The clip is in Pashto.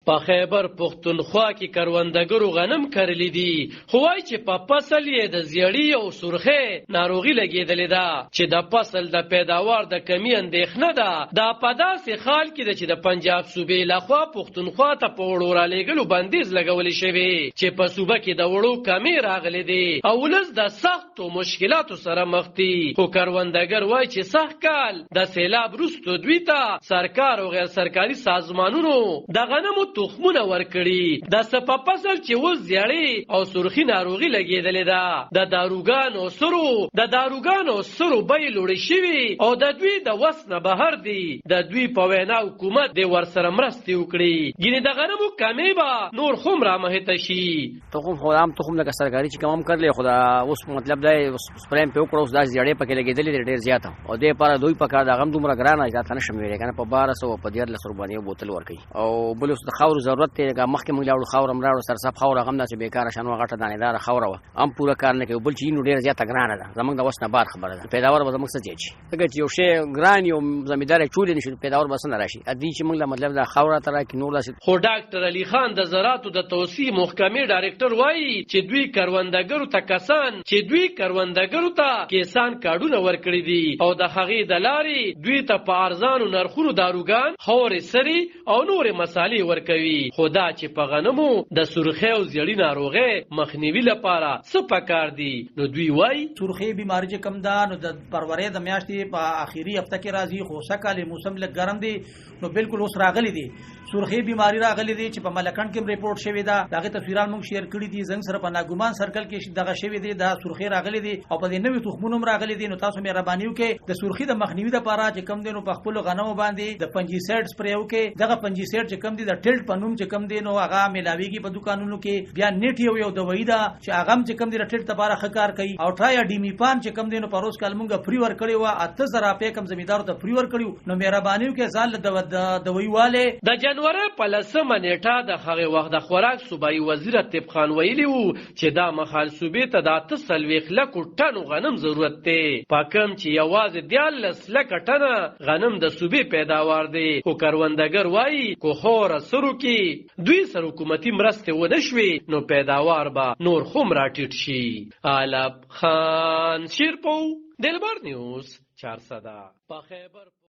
په خیبر پښتونخوا کې کروندګرو غنم کرلی دي، خو وایي چې په فصل یې د زیړي او سرخې ناروغي لګېدلې ده چې د فصل د پیداوار د کمی اندېښنه ده. دا په داسې حال کې ده چې د پنجاب صوبې لخوا پښتونخوا ته په وړو رالېږلو بندیز لګولی شوی چې په صوبه کې د وړو کمې راغلې دي او ولس د سختو مشکلاتو سره مخ دي. خو کروندګر وایي چې سخت کال د سیلاب وروسته دوی ته سرکار او غیر سرکاري سازمانونو د غنمو تخمونه ورکړي. د څه په فصل چې اوس زیړې او سرخي ناروغي لګېدلې ده. د داروګانو سرو بیې لوړې شوي او د دوی د وس نه بهر دي. د دوی په وینا حکومت دې ورسره مرستې وکړي، ګینې د غنمو کمې به نور هم رامهته شي. تخم خو عام تخم لکه سرکاري چې کم کړلی، خو دا اوس مطلب دی سپریم پې وکړه، اوس دا زیړې پکې لګېدلې دي ډېر زیاته، او دې لپاره دوی په کار د هغه هم دومره ګرانه زیاته نه شم ویلی که نه په 1200 په 1300 باندې یو بوتل ورکوي. او بل اوس د خاورو ضرورت دی، لکه مخکې موږ لاړو خاوره هم راوړو، سرسب خاوره هغه هم داسې بېکاره شان وه، غټه دانېداره خاوره وه، هم پوره کار نه کوي. بل چې نو ډېره زیاته ګرانه ده، زموږ د وس نه بار خبره ده، پیداوار به زموږ څه زیات شي. ځکه چې یو شی ګران یو زمیندار یې چولی نه شي، پیداوار به څنګه راشي؟ دې چې موږ له مطلب دا خاوره ته راکړي نور داسې. خو ډاکټر علي خان د زراعتو د توسعې محکمې ډایرکټر وایي چې دوی کروندګرو ته کسان کارډونه ورکړي دي او د هغې د لارې دوی ته په ارزانو نرخونو داروګان، خاورې سرې او نورې مسالې ورکوي. خو دا چې په غنمو د سرخۍ او زیړي ناروغۍ مخنیوي لپاره څه پکار دي، نو دوی وایي سرخۍ بیماري چې کم ده نو د فروری د میاشتې په آخري هفته کې راځي، خو سږکال موسم لږ ګرم دی نو بالکل اوس راغلی دی. سرخۍ بیماری راغلی دی چې په ملکند کې ریپورت شوی ده، دغه تصویران موږ شیر کړي دي. زنګ سره په ناګومان سرکل کې دغه شوی دی، دا سرخۍ راغلی دی او په دې نوې تخمونو راغلی دی. نو تاسو مهرباني وکړئ د سرخۍ د مخنیوي لپاره چې کم دی نو په خپل غنمو باندې د فنجیسایډ سپری وکړئ. دغه فنجیسایډ چې کم دی د ټیلټ په نوم چې کم دی نو هغه ملاویږي په دکانونو کې. بیا نیټ یو دوايي ده چې هغه چې کم دی د ټیلټ لپاره ښه کار کوي. او ټرایا ډیمیپان چې کم دی نو په روز کال مونږ فری ور کړی و 8000 روپۍ کم زمیندارو ته فری ور کړیو. نو مهرباني وکړئ ځان له دوايي والے د جنوري په لسمه نیټه د هغه وخت د خوراک صوبایي وزیر طب خان ویلي وو چې دا مخال صوبې ته د 40 لکو ټنو غنم ضرورت دی، په کوم چې یوازې 14 لکه ټنه غنم د صوبې پیداوار دی. خو کروندګر وایي کو خور سرو کې دوی سره حکومتي مرستې ونه شوي نو پیداوار به نور هم راټیټ شي. علب خان شیرپو، دلبر نیوز 400 په خیبر